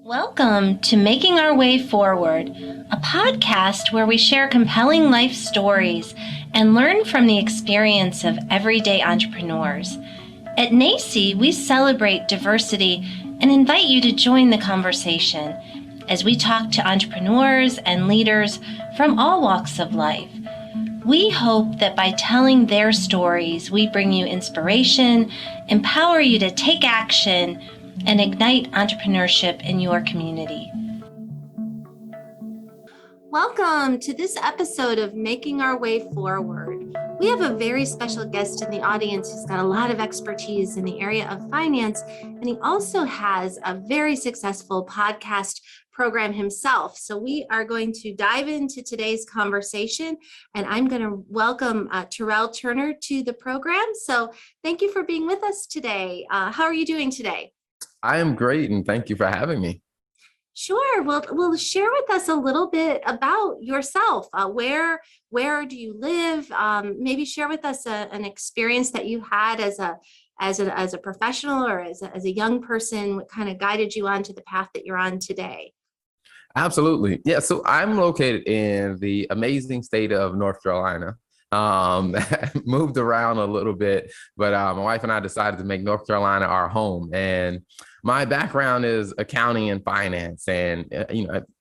Welcome to Making Our Way Forward, a podcast where we share compelling life stories and learn from the experience of everyday entrepreneurs. At NACCE, we celebrate diversity and invite you to join the conversation as we talk to entrepreneurs and leaders from all walks of life. We hope that by telling their stories, we bring you inspiration, empower you to take action, and ignite entrepreneurship in your community. Welcome to this episode of Making Our Way Forward. We have a very special guest in the audience who's got a lot of expertise in the area of finance, and he also has a very successful podcast program himself. So we are going to dive into today's conversation, and I'm going to welcome Terrell Turner to the program. So thank you for being with us today. How are you doing today? I am great, and thank you for having me. Sure. Well, share with us a little bit about yourself. Where do you live? Maybe share with us an experience that you had as a professional or as a young person. What kind of guided you onto the path that you're on today? Absolutely. Yeah. So I'm located in the amazing state of North Carolina. Moved around a little bit, but my wife and I decided to make North Carolina our home. And my background is accounting and finance. And,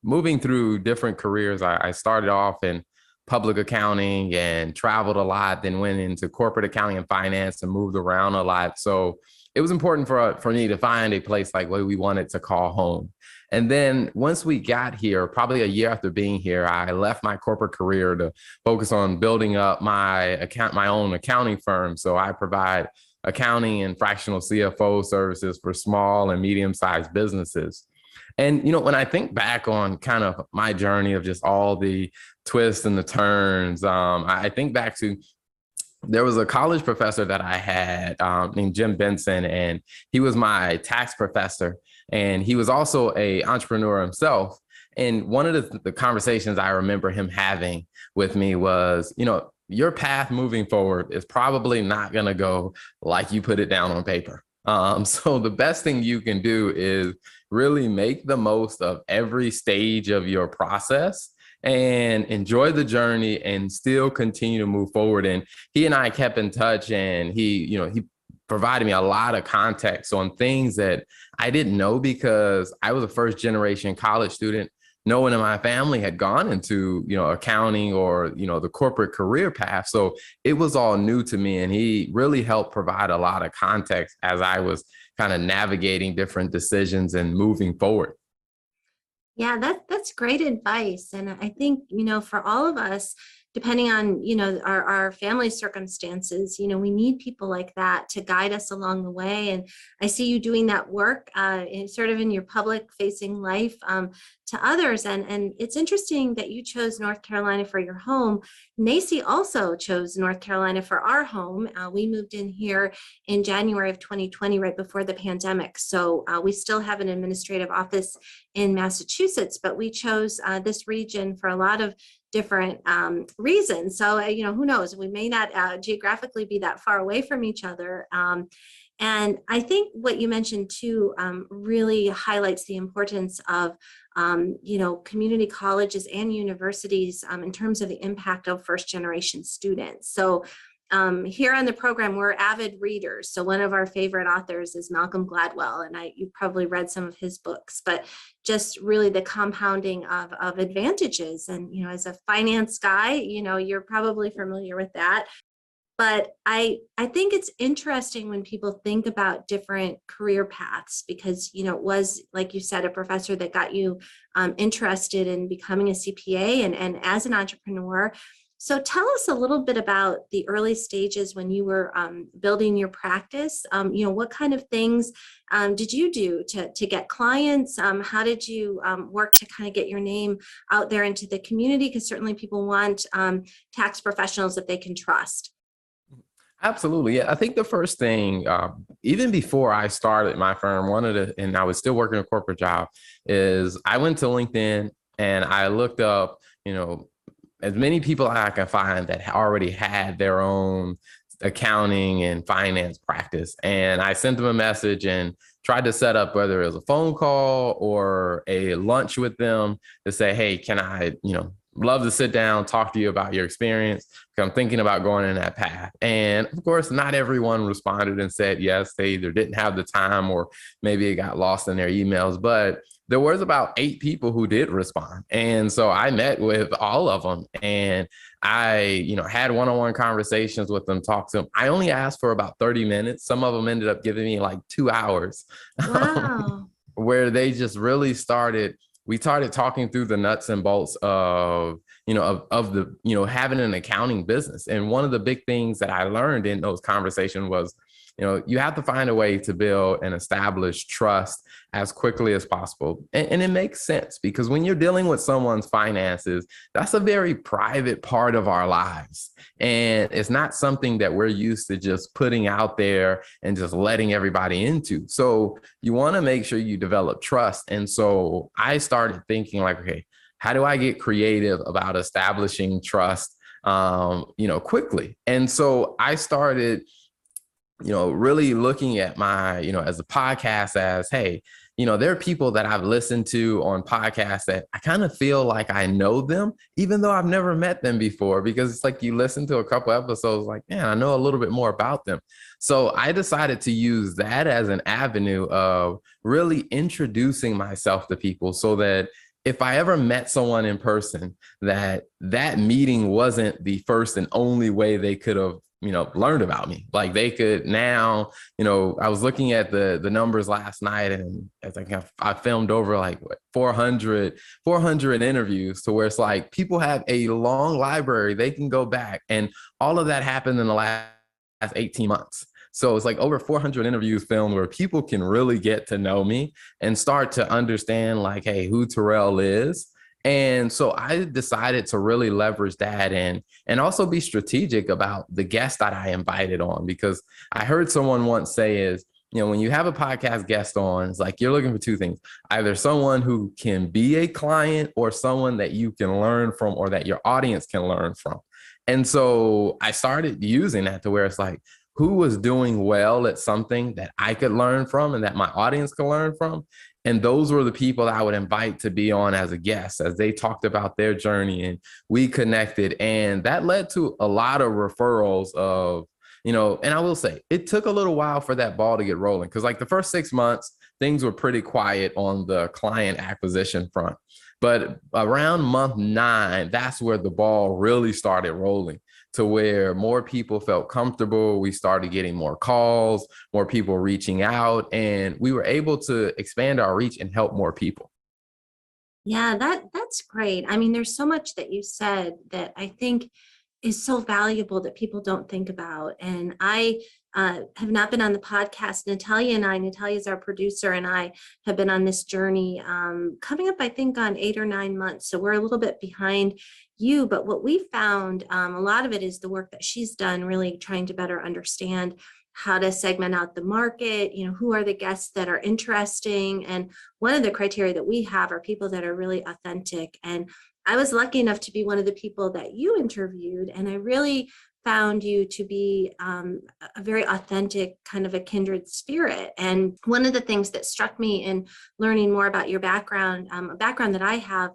moving through different careers, I started off in public accounting and traveled a lot, then went into corporate accounting and finance and moved around a lot. So it was important for me to find a place like what we wanted to call home. And then once we got here, probably a year after being here, I left my corporate career to focus on building up my own accounting firm. So I provide accounting and fractional CFO services for small and medium-sized businesses. And, when I think back on kind of my journey of just all the twists and the turns, I think back to there was a college professor that I had named Jim Benson, and he was my tax professor. And he was also an entrepreneur himself. And one of the conversations I remember him having with me was, your path moving forward is probably not going to go like you put it down on paper. So the best thing you can do is really make the most of every stage of your process and enjoy the journey and still continue to move forward. And he and I kept in touch, and he provided me a lot of context on things that I didn't know because I was a first generation college student. No one in my family had gone into, accounting or, the corporate career path. So it was all new to me. And he really helped provide a lot of context as I was kind of navigating different decisions and moving forward. Yeah, that's great advice. And I think, for all of us, depending on, our family circumstances, we need people like that to guide us along the way. And I see you doing that work in your public facing life to others. And it's interesting that you chose North Carolina for your home. NACCE also chose North Carolina for our home. We moved in here in January of 2020, right before the pandemic. So we still have an administrative office in Massachusetts, but we chose this region for a lot of different reasons. So, who knows, we may not geographically be that far away from each other. And I think what you mentioned too really highlights the importance of, community colleges and universities in terms of the impact of first generation students. So here on the program, we're avid readers. So one of our favorite authors is Malcolm Gladwell, and you probably read some of his books, but just really the compounding of advantages. And, as a finance guy, you're probably familiar with that. But I think it's interesting when people think about different career paths because, it was, like you said, a professor that got you interested in becoming a CPA and as an entrepreneur. So tell us a little bit about the early stages when you were building your practice. What kind of things did you do to get clients? How did you work to kind of get your name out there into the community? Because certainly people want tax professionals that they can trust. Absolutely. Yeah. I think the first thing, even before I started my firm, and I was still working a corporate job, is I went to LinkedIn and I looked up, as many people I can find that already had their own accounting and finance practice. And I sent them a message and tried to set up whether it was a phone call or a lunch with them to say, hey, can I, love to sit down, talk to you about your experience, because I'm thinking about going in that path. And of course, not everyone responded and said yes. They either didn't have the time or maybe it got lost in their emails. But there was about 8 people who did respond. And so I met with all of them, and I, had one-on-one conversations with them, talked to them. I only asked for about 30 minutes. Some of them ended up giving me like 2 hours. Wow. Where they just really we started talking through the nuts and bolts of, of the, having an accounting business. And one of the big things that I learned in those conversations was, you have to find a way to build and establish trust as quickly as possible. And it makes sense because when you're dealing with someone's finances, that's a very private part of our lives. And it's not something that we're used to just putting out there and just letting everybody into. So you want to make sure you develop trust. And so I started thinking like, okay, how do I get creative about establishing trust, quickly? And so I started really looking at my, as a podcast as, hey, there are people that I've listened to on podcasts that I kind of feel like I know them, even though I've never met them before, because it's like you listen to a couple episodes, like, man, I know a little bit more about them. So I decided to use that as an avenue of really introducing myself to people so that if I ever met someone in person, that meeting wasn't the first and only way they could have learned about me. Like they could now, I was looking at the numbers last night, and it's like I filmed over like 400 interviews, to where it's like people have a long library they can go back, and all of that happened in the last 18 months. So it's like over 400 interviews filmed where people can really get to know me and start to understand like, hey, who Terrell is. And so I decided to really leverage that and also be strategic about the guests that I invited on, because I heard someone once say is, when you have a podcast guest on, it's like you're looking for 2 things, either someone who can be a client or someone that you can learn from or that your audience can learn from. And so I started using that to where it's like, who was doing well at something that I could learn from and that my audience could learn from. And those were the people that I would invite to be on as a guest, as they talked about their journey and we connected. And that led to a lot of referrals of, and I will say it took a little while for that ball to get rolling, because like the first 6 months, things were pretty quiet on the client acquisition front. But around month 9, that's where the ball really started rolling, to where more people felt comfortable. We started getting more calls, more people reaching out, and we were able to expand our reach and help more people. Yeah, that's great. I mean, there's so much that you said that I think is so valuable that people don't think about. And I have not been on the podcast. Natalia is our producer, and I have been on this journey coming up, I think, on 8 or 9 months. So we're a little bit behind you. But what we found, a lot of it is the work that she's done, really trying to better understand how to segment out the market, who are the guests that are interesting. And one of the criteria that we have are people that are really authentic. And I was lucky enough to be one of the people that you interviewed, and I really found you to be a very authentic, kind of a kindred spirit. And one of the things that struck me in learning more about your background, a background that I have,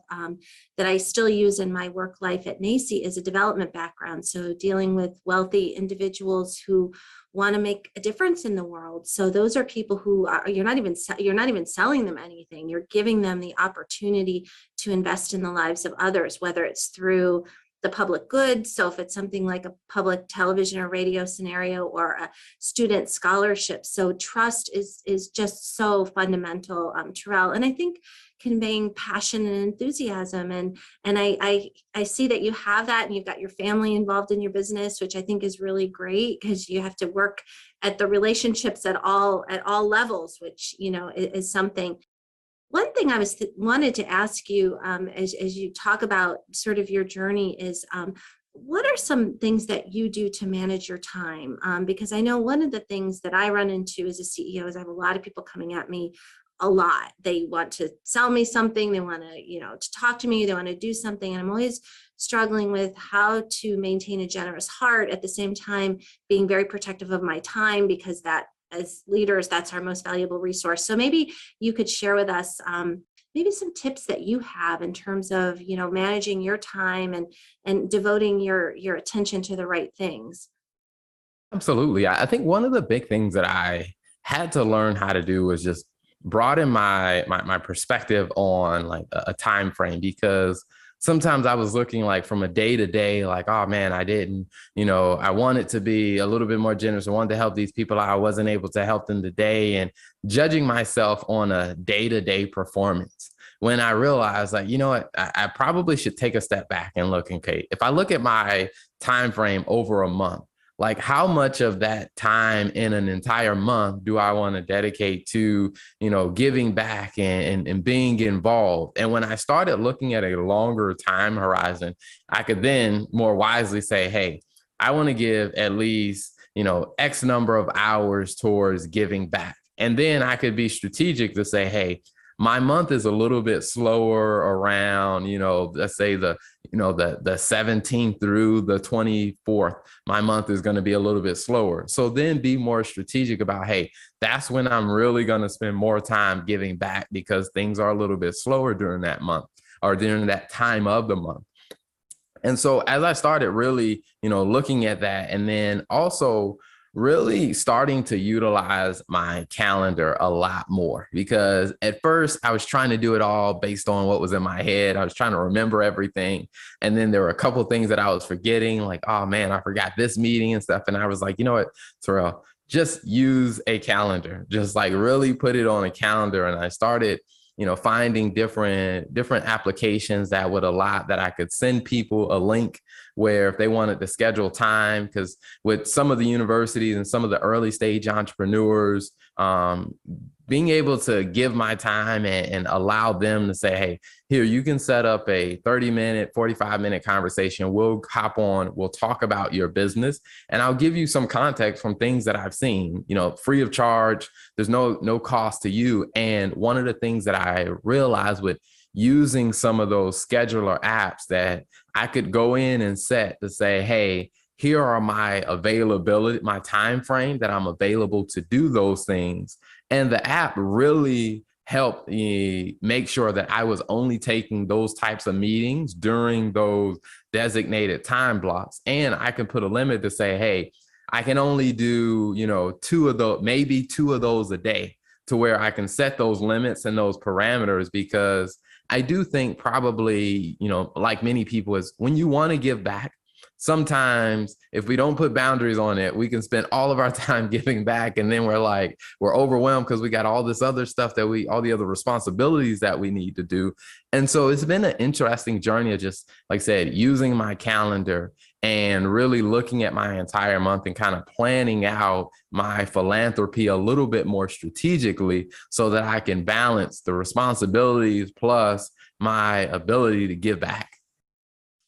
that I still use in my work life at NACCE, is a development background. So dealing with wealthy individuals who want to make a difference in the world. So those are people who are, you're not even selling them anything. You're giving them the opportunity to invest in the lives of others, whether it's through the public good. So if it's something like a public television or radio scenario, or a student scholarship. So trust is just so fundamental, Terrell. And I think conveying passion and enthusiasm. And I see that you have that, and you've got your family involved in your business, which I think is really great, because you have to work at the relationships at all levels, which, is something. One thing I wanted to ask you, as you talk about sort of your journey, is what are some things that you do to manage your time? Because I know one of the things that I run into as a CEO is I have a lot of people coming at me a lot. They want to sell me something. They want to talk to me. They want to do something. And I'm always struggling with how to maintain a generous heart at the same time being very protective of my time, because that as leaders, that's our most valuable resource. So maybe you could share with us maybe some tips that you have in terms of, managing your time and devoting your attention to the right things. Absolutely. I think one of the big things that I had to learn how to do was just broaden my perspective on like a time frame, because sometimes I was looking like from a day to day, like, oh man, I didn't, I wanted to be a little bit more generous. I wanted to help these people. I wasn't able to help them today, and judging myself on a day to day performance. When I realized, like, you know what, I probably should take a step back and look. Okay, if I look at my time frame over a month, like how much of that time in an entire month do I want to dedicate to, giving back and being involved? And when I started looking at a longer time horizon, I could then more wisely say, hey, I want to give at least, X number of hours towards giving back. And then I could be strategic to say, hey, my month is a little bit slower around, let's say the 17th through the 24th. My month is going to be a little bit slower. So then be more strategic about, hey, that's when I'm really going to spend more time giving back, because things are a little bit slower during that month or during that time of the month. And so as I started really, looking at that, and then also really starting to utilize my calendar a lot more, because at first I was trying to do it all based on what was in my head. I was trying to remember everything. And then there were a couple of things that I was forgetting, like, oh man, I forgot this meeting and stuff. And I was like, you know what, Terrell, just use a calendar, just like really put it on a calendar. And I started finding different applications that would allow that I could send people a link where if they wanted to schedule time, because with some of the universities and some of the early stage entrepreneurs, being able to give my time and allow them to say, hey, here, you can set up a 30-minute, 45-minute conversation. We'll hop on, we'll talk about your business, and I'll give you some context from things that I've seen, free of charge. There's no cost to you. And one of the things that I realized with using some of those scheduler apps, that I could go in and set to say, hey, here are my availability, my time frame that I'm available to do those things. And the app really helped me make sure that I was only taking those types of meetings during those designated time blocks. And I can put a limit to say, hey, I can only do, maybe two of those a day, to where I can set those limits and those parameters. Because I do think probably, like many people, is when you want to give back, sometimes if we don't put boundaries on it, we can spend all of our time giving back. And then we're overwhelmed because we got all this other stuff all the other responsibilities that we need to do. And so it's been an interesting journey of just, like I said, using my calendar and really looking at my entire month and kind of planning out my philanthropy a little bit more strategically, so that I can balance the responsibilities plus my ability to give back.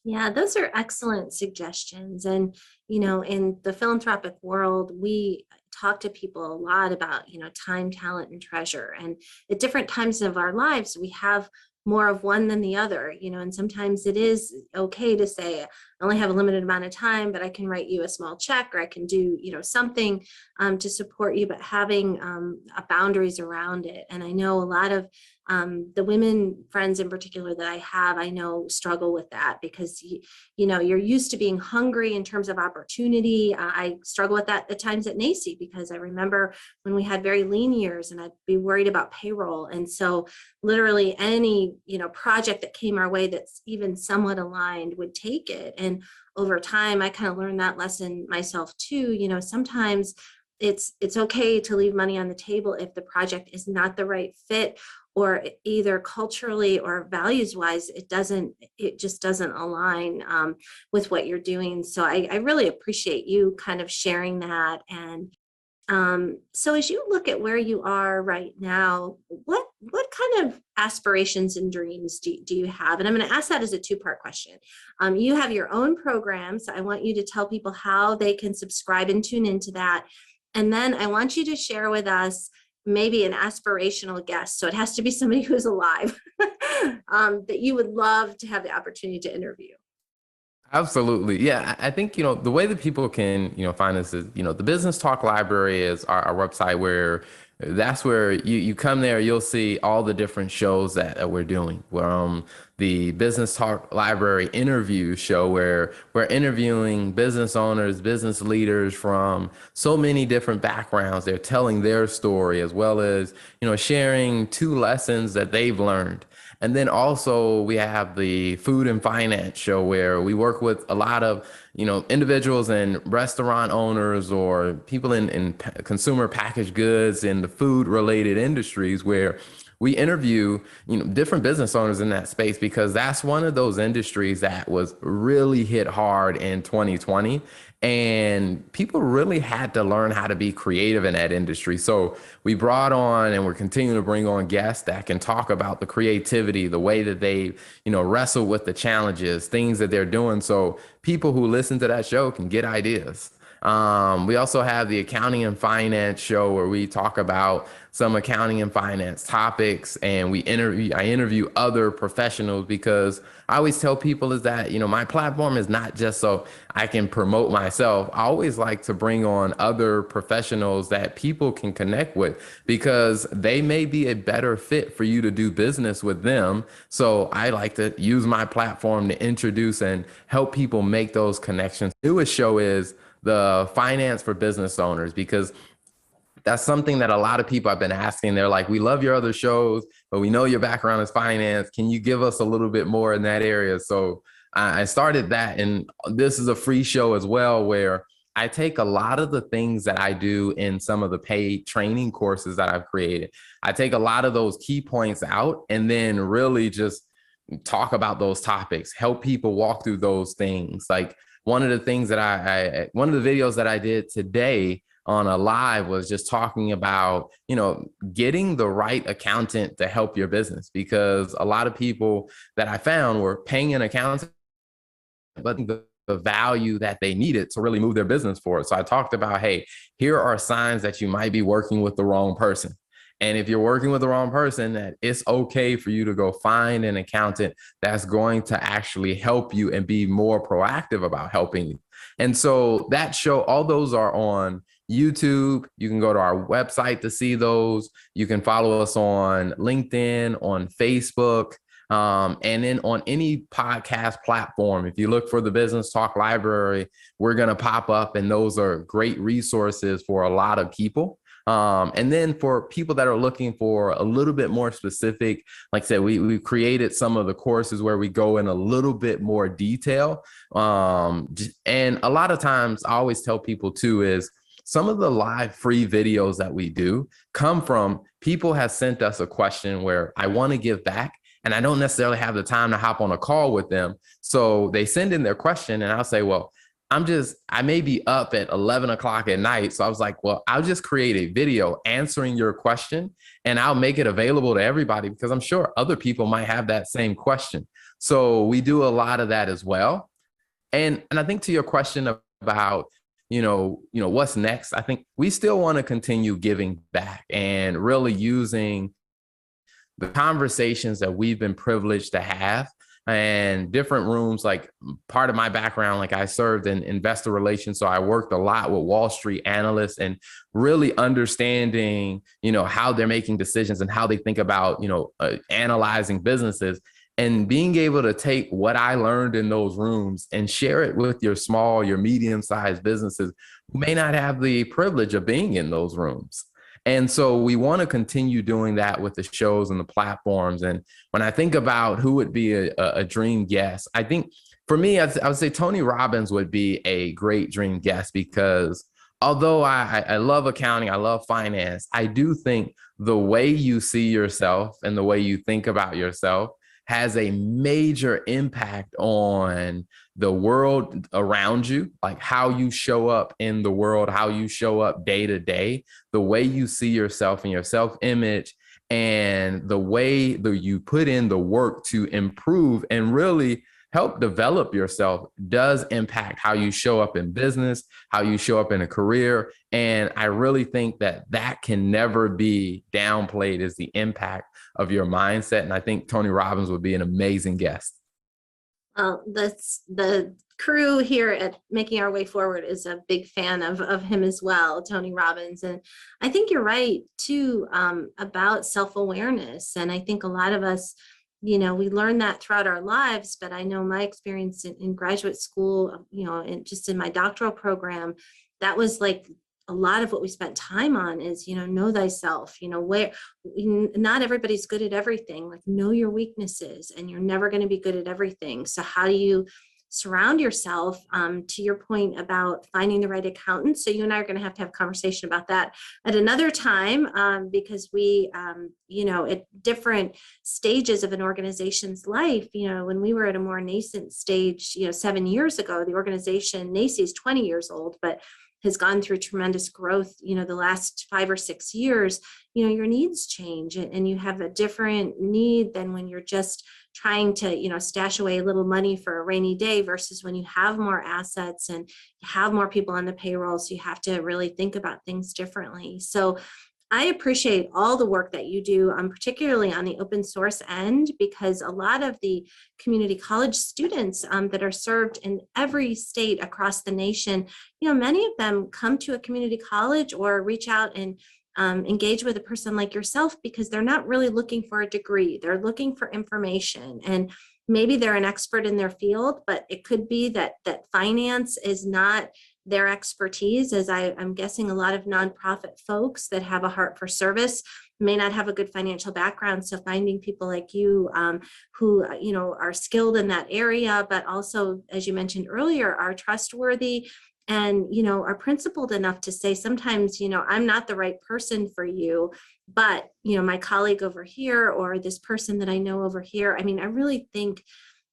Yeah, those are excellent suggestions. And, in the philanthropic world, we talk to people a lot about, time, talent, and treasure. And at different times of our lives, we have more of one than the other, and sometimes it is okay to say, I only have a limited amount of time, but I can write you a small check, or I can do, something to support you, but having boundaries around it. And I know a lot of the women friends in particular that I have, I know struggle with that, because you're used to being hungry in terms of opportunity. I struggle with that at times at NACCE, because I remember when we had very lean years and I'd be worried about payroll. And so literally any, project that came our way that's even somewhat aligned would take it. And over time, I kind of learned that lesson myself too. Sometimes it's okay to leave money on the table if the project is not the right fit, or either culturally or values wise, it just doesn't align with what you're doing. So I really appreciate you kind of sharing that. And so as you look at where you are right now, what kind of aspirations and dreams do you have? And I'm going to ask that as a two-part question. You have your own program, so I want you to tell people how they can subscribe and tune into that. And then I want you to share with us maybe an aspirational guest. So it has to be somebody who's alive that you would love to have the opportunity to interview. Absolutely. Yeah. I think, the way that people can, find this is, the Business Talk Library is our website where that's where you come there, you'll see all the different shows that we're doing. The Business Talk Library interview show where we're interviewing business owners, business leaders from so many different backgrounds. They're telling their story as well as, sharing 2 lessons that they've learned. And then also we have the food and finance show where we work with a lot of, individuals and restaurant owners or people in consumer packaged goods and the food related industries where we interview, different business owners in that space because that's one of those industries that was really hit hard in 2020. And people really had to learn how to be creative in that industry. So we brought on and we're continuing to bring on guests that can talk about the creativity, the way that they, wrestle with the challenges, things that they're doing. So people who listen to that show can get ideas. We also have the accounting and finance show where we talk about some accounting and finance topics and I interview other professionals because I always tell people is that, my platform is not just so I can promote myself. I always like to bring on other professionals that people can connect with because they may be a better fit for you to do business with them. So I like to use my platform to introduce and help people make those connections. Newest show is the finance for business owners because that's something that a lot of people have been asking. They're like, we love your other shows, but we know your background is finance. Can you give us a little bit more in that area? So I started that. And this is a free show as well, where I take a lot of the things that I do in some of the paid training courses that I've created. I take a lot of those key points out and then really just talk about those topics, help people walk through those things. Like one of the things that one of the videos that I did today on a live was just talking about, getting the right accountant to help your business because a lot of people that I found were paying an accountant, but the value that they needed to really move their business forward. So I talked about, hey, here are signs that you might be working with the wrong person. And if you're working with the wrong person, that it's okay for you to go find an accountant that's going to actually help you and be more proactive about helping you. And so that show, all those are on YouTube. You can go to our website to see those. You can follow us on LinkedIn, on Facebook, and then on any podcast platform. If you look for the Business Talk Library, we're going to pop up, and those are great resources for a lot of people. And then for people that are looking for a little bit more specific, like I said, we've created some of the courses where we go in a little bit more detail. And a lot of times I always tell people too is some of the live free videos that we do come from people have sent us a question where I want to give back and I don't necessarily have the time to hop on a call with them. So they send in their question and I'll say, well, I may be up at 11 o'clock at night. So I was like, well, I'll just create a video answering your question and I'll make it available to everybody because I'm sure other people might have that same question. So we do a lot of that as well. And I think to your question about, what's next, I think we still want to continue giving back and really using the conversations that we've been privileged to have and different rooms. Like part of my background, like I served in investor relations. So I worked a lot with Wall Street analysts and really understanding, how they're making decisions and how they think about, analyzing businesses and being able to take what I learned in those rooms and share it with your medium-sized businesses who may not have the privilege of being in those rooms. And so we want to continue doing that with the shows and the platforms. And when I think about who would be a dream guest, I think for me, I would say Tony Robbins would be a great dream guest because although I love accounting, I love finance, I do think the way you see yourself and the way you think about yourself has a major impact on the world around you, like how you show up in the world, how you show up day to day, the way you see yourself and your self-image, and the way that you put in the work to improve and really help develop yourself does impact how you show up in business, how you show up in a career. And I really think that can never be downplayed as the impact of your mindset. And I think Tony Robbins would be an amazing guest. Well, that's the crew here at Making Our Way Forward is a big fan of him as well, Tony Robbins. And I think you're right too, about self-awareness. And I think a lot of us, we learn that throughout our lives, but I know my experience in graduate school, and just in my doctoral program, that was like a lot of what we spent time on is, know thyself, where not everybody's good at everything, like know your weaknesses, and you're never going to be good at everything. So how do you surround yourself, to your point about finding the right accountant? So you and I are going to have a conversation about that at another time, because we, at different stages of an organization's life, when we were at a more nascent stage, 7 years ago, the organization NACCE is 20 years old, but has gone through tremendous growth, the last 5 or 6 years. Your needs change, and you have a different need than when you're just trying to, stash away a little money for a rainy day, versus when you have more assets and you have more people on the payroll. So you have to really think about things differently. So I appreciate all the work that you do, particularly on the open source end, because a lot of the community college students that are served in every state across the nation, many of them come to a community college or reach out and engage with a person like yourself because they're not really looking for a degree. They're looking for information, and maybe they're an expert in their field, but it could be that finance is not their expertise, as I'm guessing a lot of nonprofit folks that have a heart for service may not have a good financial background. So finding people like you, who, are skilled in that area, but also, as you mentioned earlier, are trustworthy and, are principled enough to say sometimes, I'm not the right person for you, but, my colleague over here, or this person that I know over here. I mean, I really think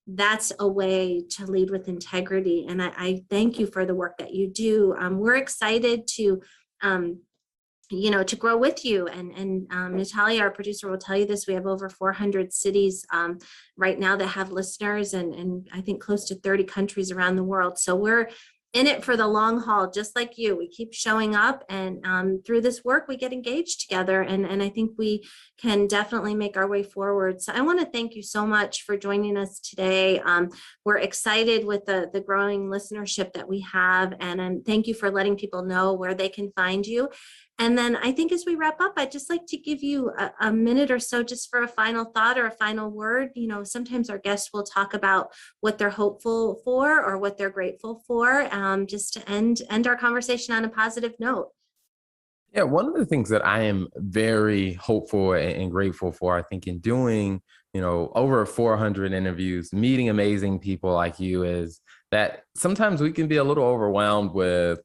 that's a way to lead with integrity. And I thank you for the work that you do. We're excited to, to grow with you. And Natalia, our producer, will tell you this. We have over 400 cities right now that have listeners, and I think close to 30 countries around the world. So we're in it for the long haul, just like you. We keep showing up, and through this work, we get engaged together. And I think we can definitely make our way forward. So I want to thank you so much for joining us today. We're excited with the growing listenership that we have. And thank you for letting people know where they can find you. And then I think as we wrap up, I'd just like to give you a minute or so just for a final thought or a final word. Sometimes our guests will talk about what they're hopeful for or what they're grateful for, just to end our conversation on a positive note. Yeah, one of the things that I am very hopeful and grateful for, I think, in doing, over 400 interviews, meeting amazing people like you, is that sometimes we can be a little overwhelmed with,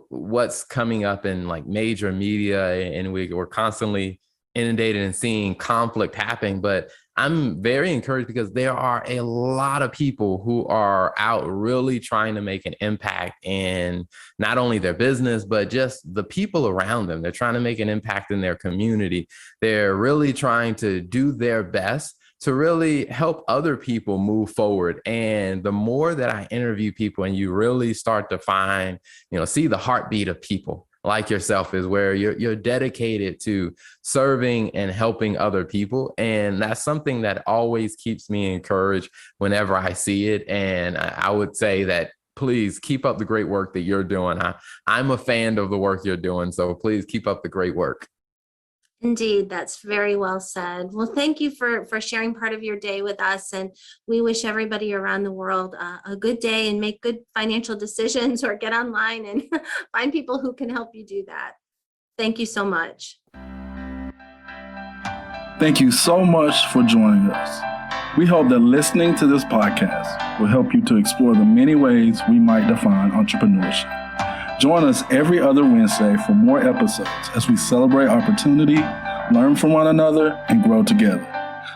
what's coming up in like major media, and we're constantly inundated and seeing conflict happening. But I'm very encouraged because there are a lot of people who are out really trying to make an impact in not only their business, but just the people around them. They're trying to make an impact in their community. They're really trying to do their best to really help other people move forward. And the more that I interview people, and you really start to find, see the heartbeat of people like yourself, is where you're dedicated to serving and helping other people. And that's something that always keeps me encouraged whenever I see it. And I would say that please keep up the great work that you're doing. I'm a fan of the work you're doing. So please keep up the great work. Indeed, that's very well said. Well, thank you for sharing part of your day with us. And we wish everybody around the world a good day, and make good financial decisions, or get online and find people who can help you do that. Thank you so much. Thank you so much for joining us. We hope that listening to this podcast will help you to explore the many ways we might define entrepreneurship. Join us every other Wednesday for more episodes as we celebrate opportunity, learn from one another, and grow together.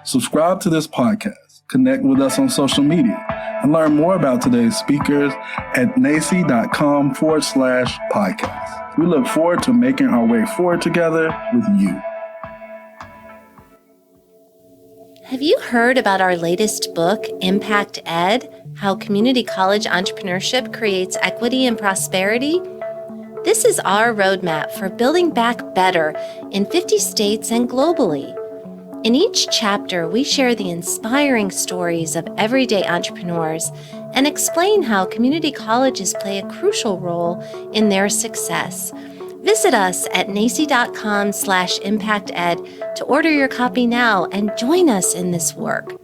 Subscribe to this podcast, connect with us on social media, and learn more about today's speakers at nacce.com/podcast. We look forward to making our way forward together with you. Have you heard about our latest book, Impact Ed: How Community College Entrepreneurship Creates Equity and Prosperity? This is our roadmap for building back better in 50 states and globally. In each chapter, we share the inspiring stories of everyday entrepreneurs and explain how community colleges play a crucial role in their success. Visit us at nacce.com/impacted to order your copy now and join us in this work.